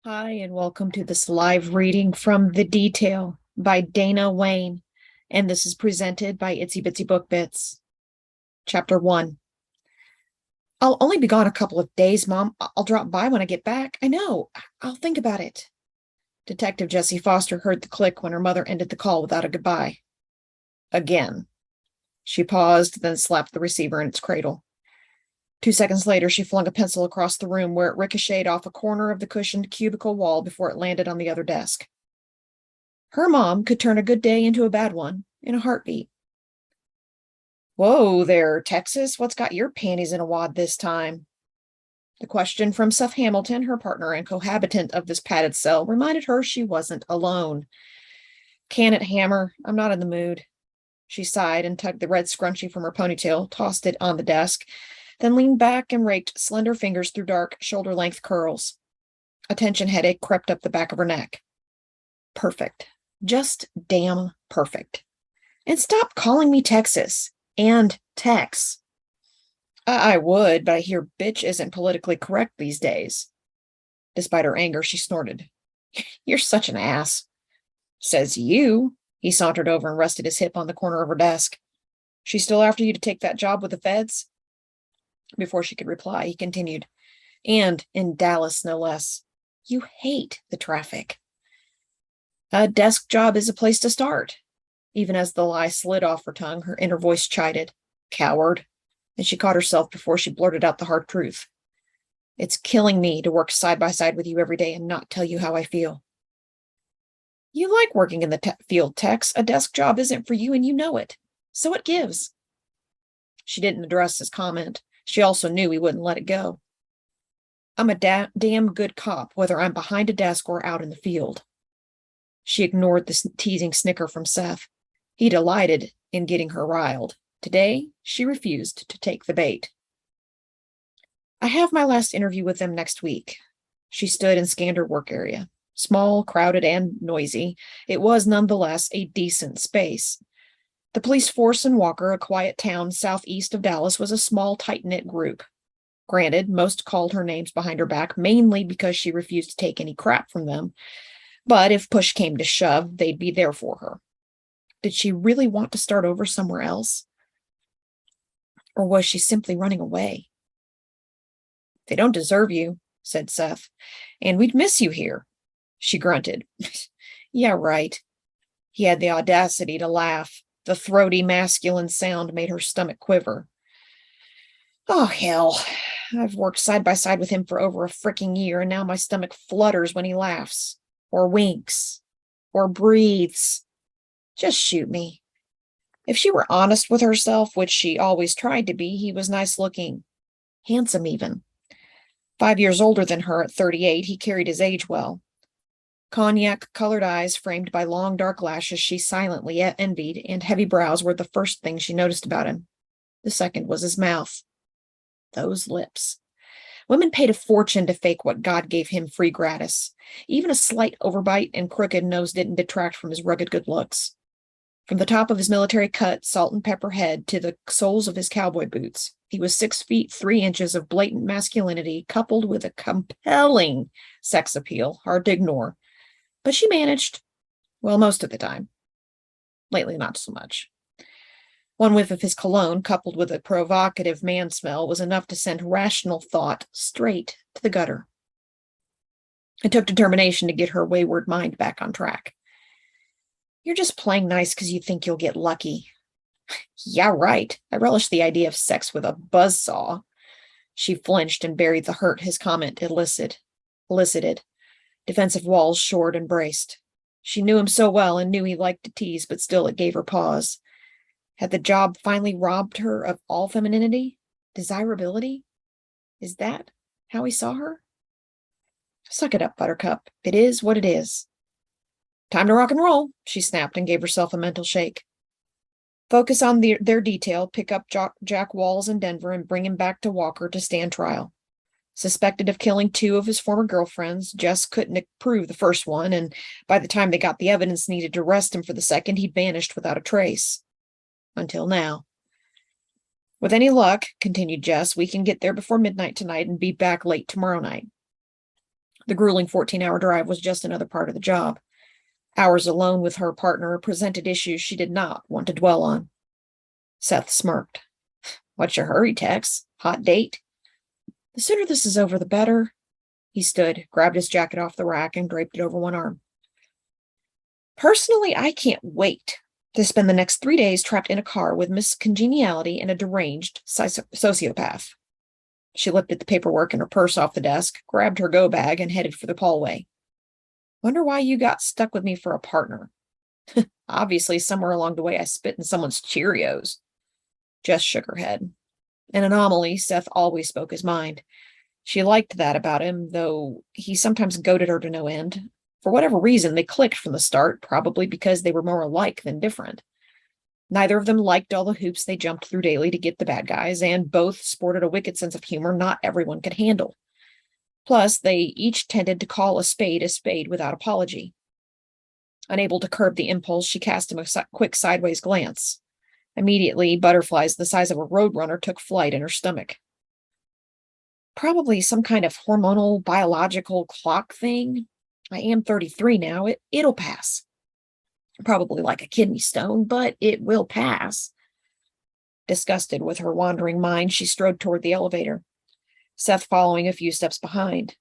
Hi, and welcome to this live reading from The Detail by Dana Wayne. And this is presented by Itsy Bitsy Book Bits. Chapter 1. I'll only be gone a couple of days, Mom. I'll drop by when I get back. I know. I'll think about it. Detective Jessie Foster heard the click when her mother ended the call without a goodbye. Again. She paused, then slapped the receiver in its cradle. 2 seconds later, she flung a pencil across the room where it ricocheted off a corner of the cushioned cubicle wall before it landed on the other desk. Her mom could turn a good day into a bad one in a heartbeat. Whoa there, Texas. What's got your panties in a wad this time? The question from Seth Hamilton, her partner and cohabitant of this padded cell, reminded her she wasn't alone. Can it, Hammer? I'm not in the mood. She sighed and tugged the red scrunchie from her ponytail, tossed it on the desk, then leaned back and raked slender fingers through dark, shoulder-length curls. A tension headache crept up the back of her neck. Perfect. Just damn perfect. And stop calling me Texas. And Tex. I would, but I hear bitch isn't politically correct these days. Despite her anger, she snorted. You're such an ass. Says you. He sauntered over and rested his hip on the corner of her desk. She's still after you to take that job with the feds? Before she could reply, he continued. And in Dallas, no less. You hate the traffic. A desk job is a place to start. Even as the lie slid off her tongue, her inner voice chided. Coward. And she caught herself before she blurted out the hard truth. It's killing me to work side by side with you every day and not tell you how I feel. You like working in the field, Tex. A desk job isn't for you and you know it. So it gives. She didn't address his comment. She also knew he wouldn't let it go. I'm a damn good cop, whether I'm behind a desk or out in the field. She ignored the teasing snicker from Seth. He delighted in getting her riled. Today, she refused to take the bait. I have my last interview with them next week. She stood and scanned her work area. Small, crowded, and noisy, it was nonetheless a decent space. The police force in Walker, a quiet town southeast of Dallas, was a small, tight-knit group. Granted, most called her names behind her back, mainly because she refused to take any crap from them. But if push came to shove, they'd be there for her. Did she really want to start over somewhere else? Or was she simply running away? They don't deserve you, said Seth, and we'd miss you here. She grunted. Yeah, right. He had the audacity to laugh. The throaty, masculine sound made her stomach quiver. Oh, hell. I've worked side by side with him for over a fricking year, and now my stomach flutters when he laughs, or winks, or breathes. Just shoot me. If she were honest with herself, which she always tried to be, he was nice looking. Handsome, even. 5 years older than her at 38, he carried his age well. Cognac-colored eyes framed by long dark lashes she silently envied, and heavy brows were the first thing she noticed about him. The second was his mouth. Those lips. Women paid a fortune to fake what God gave him free gratis. Even a slight overbite and crooked nose didn't detract from his rugged good looks. From the top of his military cut, salt and pepper head to the soles of his cowboy boots, he was 6 feet 3 inches of blatant masculinity coupled with a compelling sex appeal, hard to ignore. But she managed. Well, most of the time. Lately, not so much. One whiff of his cologne, coupled with a provocative man smell, was enough to send rational thought straight to the gutter. It took determination to get her wayward mind back on track. You're just playing nice because you think you'll get lucky. Yeah, right. I relish the idea of sex with a buzzsaw. She flinched and buried the hurt his comment elicited. Defensive walls shored and braced. She knew him so well and knew he liked to tease, but still it gave her pause. Had the job finally robbed her of all femininity? Desirability? Is that how he saw her? Suck it up, Buttercup. It is what it is. Time to rock and roll, she snapped and gave herself a mental shake. Focus on their detail, pick up Jack Walls in Denver and bring him back to Walker to stand trial. Suspected of killing 2 of his former girlfriends, Jess couldn't prove the first one, and by the time they got the evidence needed to arrest him for the second, he'd vanished without a trace. Until now. With any luck, continued Jess, we can get there before midnight tonight and be back late tomorrow night. The grueling 14-hour drive was just another part of the job. Hours alone with her partner presented issues she did not want to dwell on. Seth smirked. What's your hurry, Tex? Hot date? The sooner this is over, the better. He stood, grabbed his jacket off the rack, and draped it over one arm. Personally, I can't wait to spend the next 3 days trapped in a car with Miss Congeniality and a deranged sociopath. She lifted the paperwork and her purse off the desk, grabbed her go bag, and headed for the hallway. Wonder why you got stuck with me for a partner. Obviously, somewhere along the way, I spit in someone's Cheerios. Jess shook her head. An anomaly, Seth always spoke his mind. She liked that about him, though he sometimes goaded her to no end. For whatever reason, they clicked from the start, probably because they were more alike than different. Neither of them liked all the hoops they jumped through daily to get the bad guys, and both sported a wicked sense of humor not everyone could handle. Plus, they each tended to call a spade without apology. Unable to curb the impulse, she cast him a quick sideways glance. Immediately, butterflies the size of a roadrunner took flight in her stomach. Probably some kind of hormonal, biological clock thing. I am 33 now. It'll pass. Probably like a kidney stone, but it will pass. Disgusted with her wandering mind, she strode toward the elevator, Seth following a few steps behind.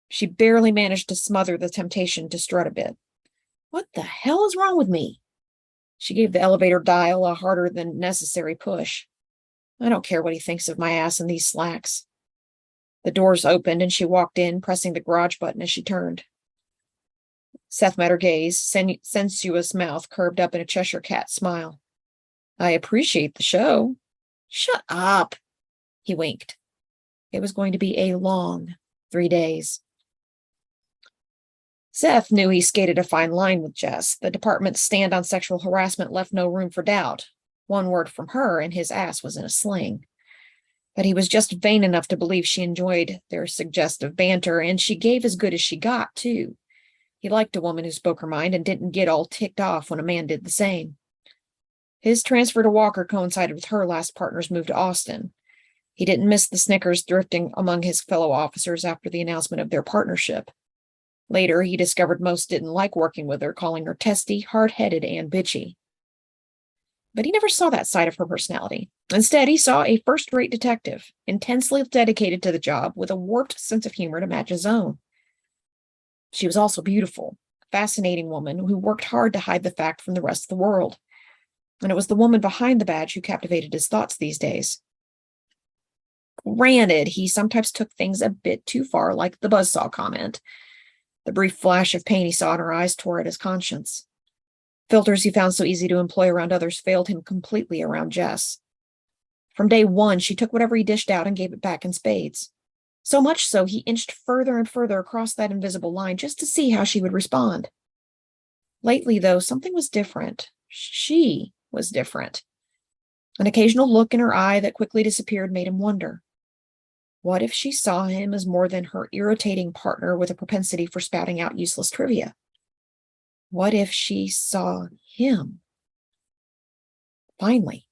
She barely managed to smother the temptation to strut a bit. What the hell is wrong with me? She gave the elevator dial a harder than necessary push. I don't care what he thinks of my ass in these slacks. The doors opened and she walked in, pressing the garage button as she turned. Seth met her gaze, sensuous mouth curved up in a Cheshire cat smile. I appreciate the show. Shut up, he winked. It was going to be a long 3 days. Seth knew he skated a fine line with Jess. The department's stand on sexual harassment left no room for doubt. One word from her and his ass was in a sling. But he was just vain enough to believe she enjoyed their suggestive banter, and she gave as good as she got, too. He liked a woman who spoke her mind and didn't get all ticked off when a man did the same. His transfer to Walker coincided with her last partner's move to Austin. He didn't miss the snickers drifting among his fellow officers after the announcement of their partnership. Later, he discovered most didn't like working with her, calling her testy, hard-headed, and bitchy. But he never saw that side of her personality. Instead, he saw a first-rate detective, intensely dedicated to the job, with a warped sense of humor to match his own. She was also beautiful, a fascinating woman who worked hard to hide the fact from the rest of the world. And it was the woman behind the badge who captivated his thoughts these days. Granted, he sometimes took things a bit too far, like the buzzsaw comment. The brief flash of pain he saw in her eyes tore at his conscience. Filters he found so easy to employ around others failed him completely around Jess. From day one, she took whatever he dished out and gave it back in spades. So much so, he inched further and further across that invisible line just to see how she would respond. Lately, though, something was different. She was different. An occasional look in her eye that quickly disappeared made him wonder. What if she saw him as more than her irritating partner with a propensity for spouting out useless trivia? What if she saw him? Finally.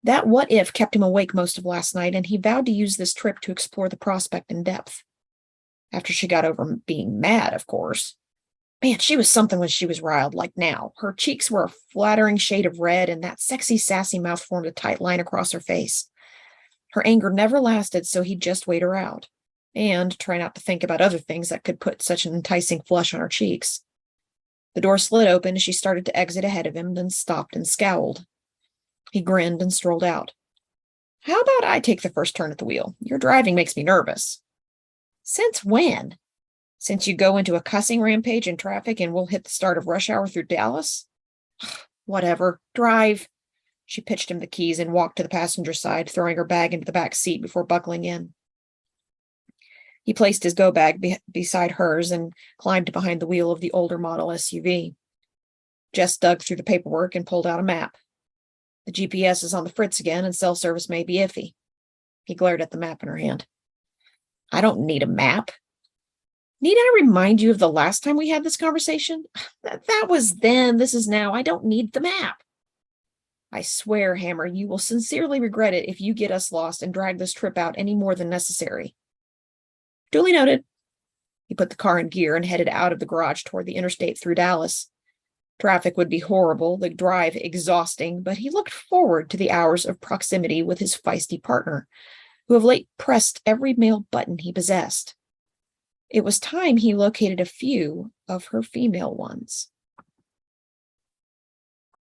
That what if kept him awake most of last night, and he vowed to use this trip to explore the prospect in depth. After she got over being mad, of course. Man, she was something when she was riled, like now. Her cheeks were a flattering shade of red, and that sexy, sassy mouth formed a tight line across her face. Her anger never lasted, so he'd just wait her out, and try not to think about other things that could put such an enticing flush on her cheeks. The door slid open as she started to exit ahead of him, then stopped and scowled. He grinned and strolled out. How about I take the first turn at the wheel? Your driving makes me nervous. Since when? Since you go into a cussing rampage in traffic and we'll hit the start of rush hour through Dallas? Whatever. Drive. She pitched him the keys and walked to the passenger side, throwing her bag into the back seat before buckling in. He placed his go bag beside hers and climbed behind the wheel of the older model SUV. Jess dug through the paperwork and pulled out a map. The GPS is on the fritz again, and cell service may be iffy. He glared at the map in her hand. I don't need a map. Need I remind you of the last time we had this conversation? That was then. This is now. I don't need the map. I swear, Hammer, you will sincerely regret it if you get us lost and drag this trip out any more than necessary. Duly noted. He put the car in gear and headed out of the garage toward the interstate through Dallas. Traffic would be horrible, the drive exhausting, but he looked forward to the hours of proximity with his feisty partner, who of late pressed every male button he possessed. It was time he located a few of her female ones.